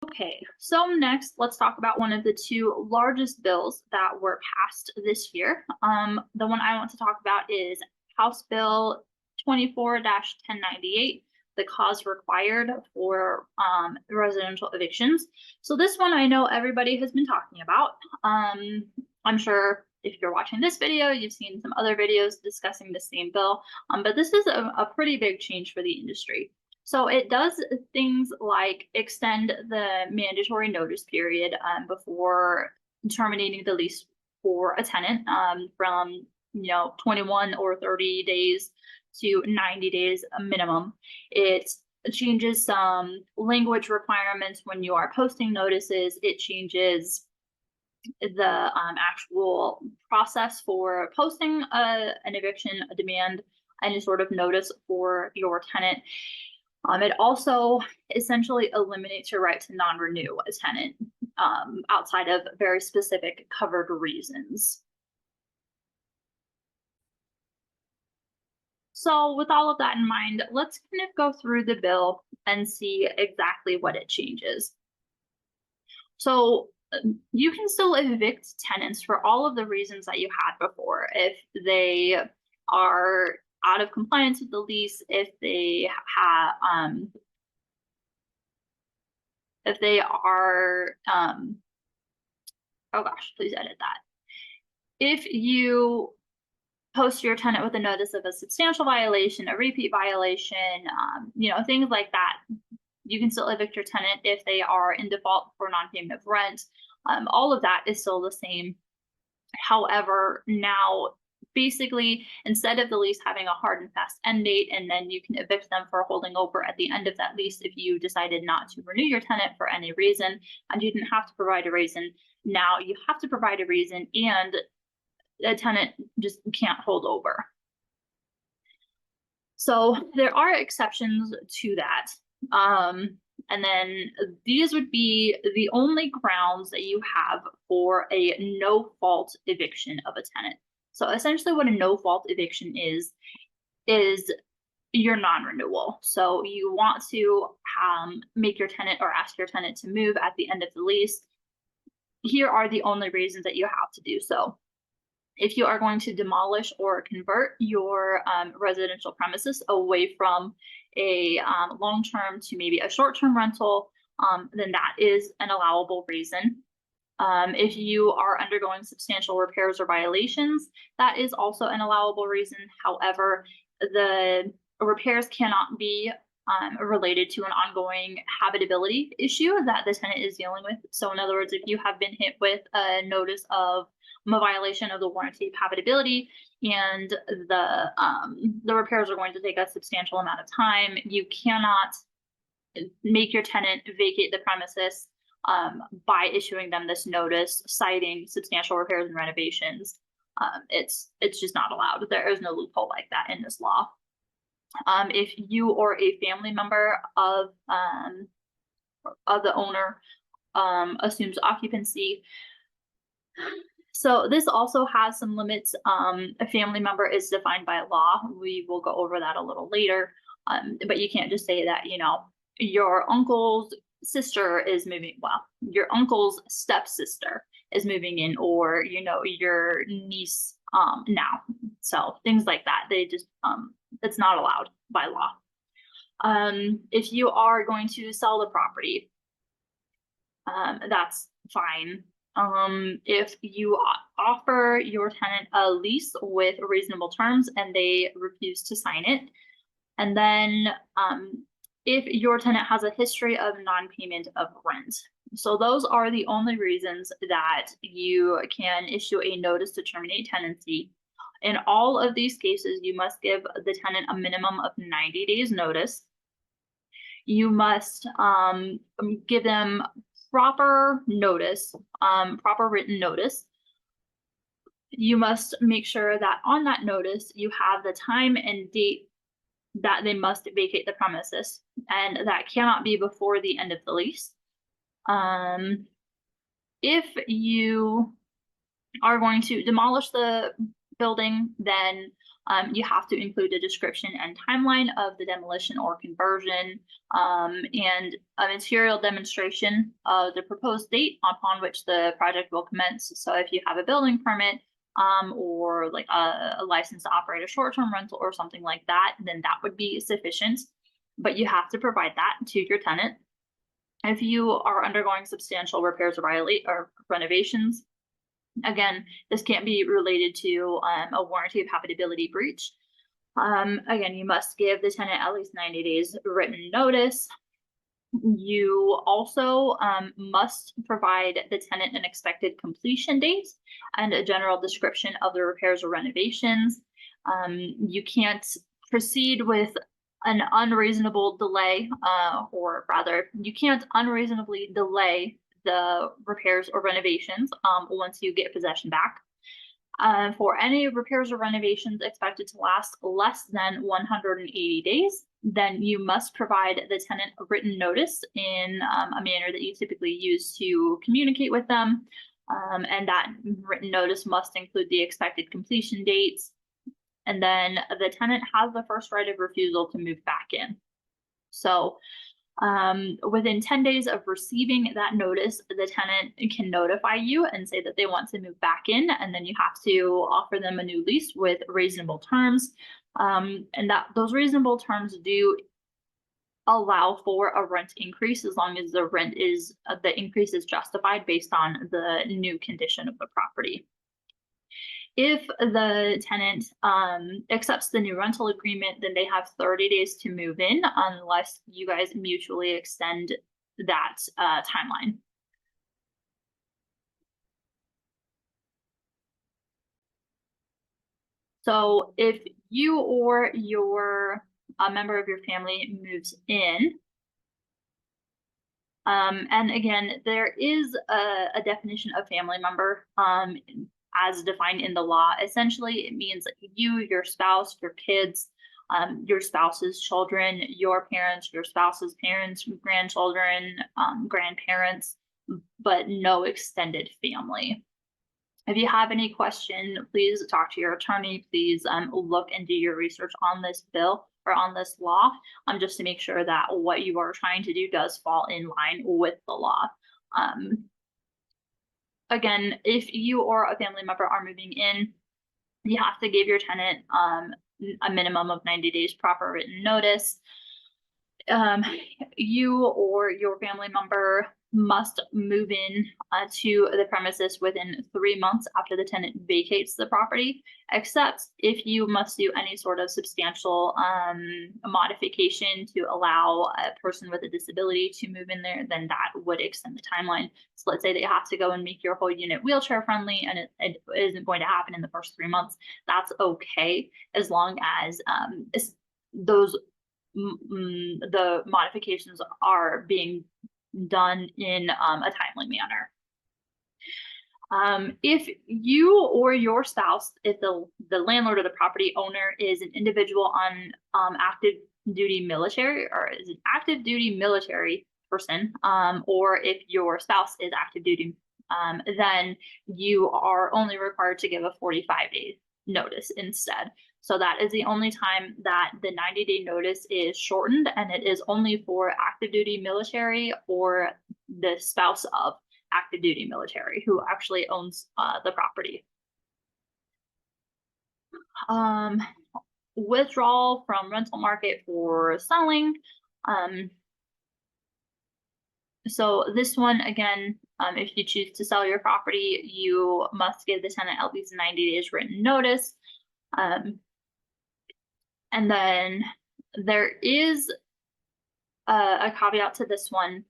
Okay, so next let's talk about one of the two largest bills that were passed this year. The one I want to talk about is House Bill 24-1098, the cause required for residential evictions. So this one I know everybody has been talking about. I'm sure if you're watching this video, you've seen some other videos discussing the same bill, but this is a pretty big change for the industry. So it does things like extend the mandatory notice period before terminating the lease for a tenant from 21 or 30 days to 90 days a minimum. It changes some language requirements when you are posting notices. It changes the actual process for posting an eviction, a demand, any sort of notice for your tenant. It also essentially eliminates your right to non-renew a tenant outside of very specific covered reasons. So with all of that in mind, let's kind of go through the bill and see exactly what it changes. So you can still evict tenants for all of the reasons that you had before. If they are out of compliance with the lease, if they are oh gosh, please edit that. If you post your tenant with a notice of a substantial violation, a repeat violation, things like that, you can still evict your tenant if they are in default for non-payment of rent. All of that is still the same. However, now basically instead of the lease having a hard and fast end date and then you can evict them for holding over at the end of that lease if you decided not to renew your tenant for any reason and you didn't have to provide a reason, now you have to provide a reason and a tenant just can't hold over. So there are exceptions to that. And then these would be the only grounds that you have for a no-fault eviction of a tenant. So essentially what a no-fault eviction is your non-renewal. So you want to make your tenant or ask your tenant to move at the end of the lease. Here are the only reasons that you have to do so. If you are going to demolish or convert your residential premises away from a long-term to maybe a short-term rental, then that is an allowable reason. If you are undergoing substantial repairs or violations, that is also an allowable reason. However, the repairs cannot be related to an ongoing habitability issue that the tenant is dealing with. So in other words, if you have been hit with a notice of a violation of the warranty of habitability and the repairs are going to take a substantial amount of time, you cannot make your tenant vacate the premises by issuing them this notice citing substantial repairs and renovations. It's just not allowed. There is no loophole like that in this law. If you or a family member of the owner assumes occupancy. So this also has some limits. A family member is defined by law. We will go over that a little later. But you can't just say that, your uncle's sister is moving, well, your uncle's stepsister is moving in, or, your niece now. So things like that. They just, it's not allowed by law. If you are going to sell the property, that's fine. If you offer your tenant a lease with reasonable terms and they refuse to sign it, and then if your tenant has a history of non-payment of rent. So those are the only reasons that you can issue a notice to terminate tenancy. In all of these cases, you must give the tenant a minimum of 90 days notice. You must give them proper notice, proper written notice. You must make sure that on that notice, you have the time and date that they must vacate the premises, and that cannot be before the end of the lease. If you are going to demolish the building, then you have to include a description and timeline of the demolition or conversion, and a material demonstration of the proposed date upon which the project will commence. So if you have a building permit, or like a license to operate a short-term rental or something like that, then that would be sufficient. But you have to provide that to your tenant. If you are undergoing substantial repairs or renovations, again, this can't be related to a warranty of habitability breach. Again, you must give the tenant at least 90 days written notice. You also must provide the tenant an expected completion date and a general description of the repairs or renovations. You can't proceed with an unreasonable delay, or rather, you can't unreasonably delay the repairs or renovations once you get possession back. For any repairs or renovations expected to last less than 180 days, then you must provide the tenant a written notice in a manner that you typically use to communicate with them. And that written notice must include the expected completion dates. And then the tenant has the first right of refusal to move back in. So within 10 days of receiving that notice, the tenant can notify you and say that they want to move back in, and then you have to offer them a new lease with reasonable terms. And that those reasonable terms do allow for a rent increase as long as the increase is justified based on the new condition of the property. If the tenant accepts the new rental agreement, then they have 30 days to move in unless you guys mutually extend that timeline. So if you or a member of your family moves in, and again, there is a definition of family member as defined in the law. Essentially, it means that you, your spouse, your kids, your spouse's children, your parents, your spouse's parents, grandchildren, grandparents, but no extended family. If you have any question, please talk to your attorney. Please look and do your research on this bill or on this law, just to make sure that what you are trying to do does fall in line with the law. Again, if you or a family member are moving in, you have to give your tenant a minimum of 90 days proper written notice. You or your family member must move in to the premises within 3 months after the tenant vacates the property, except if you must do any sort of substantial modification to allow a person with a disability to move in there, then that would extend the timeline. So let's say they have to go and make your whole unit wheelchair friendly, and it isn't going to happen in the first 3 months. That's okay, as long as the modifications are being done in a timely manner. If you or your spouse, if the landlord or the property owner is an individual on active duty military or is an active duty military person, or if your spouse is active duty, then you are only required to give a 45-day notice instead. So that is the only time that the 90-day notice is shortened, and it is only for active duty military or the spouse of active duty military who actually owns the property. Withdrawal from rental market for selling. So this one, again, if you choose to sell your property, you must give the tenant at least 90 days written notice. And then there is a caveat to this one.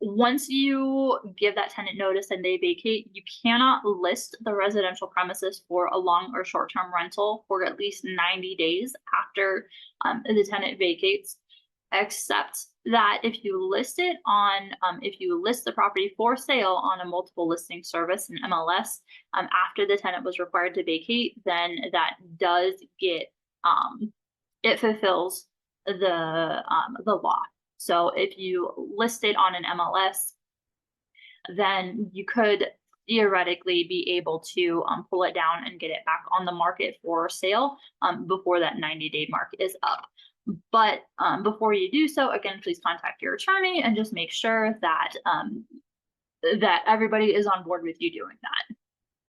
Once you give that tenant notice and they vacate, you cannot list the residential premises for a long or short-term rental for at least 90 days after the tenant vacates, except that if you list it on, if you list the property for sale on a multiple listing service in MLS, after the tenant was required to vacate, then that does get, it fulfills the law. So if you list it on an MLS, then you could theoretically be able to pull it down and get it back on the market for sale before that 90-day mark is up. But before you do so, again, please contact your attorney and just make sure that that everybody is on board with you doing that.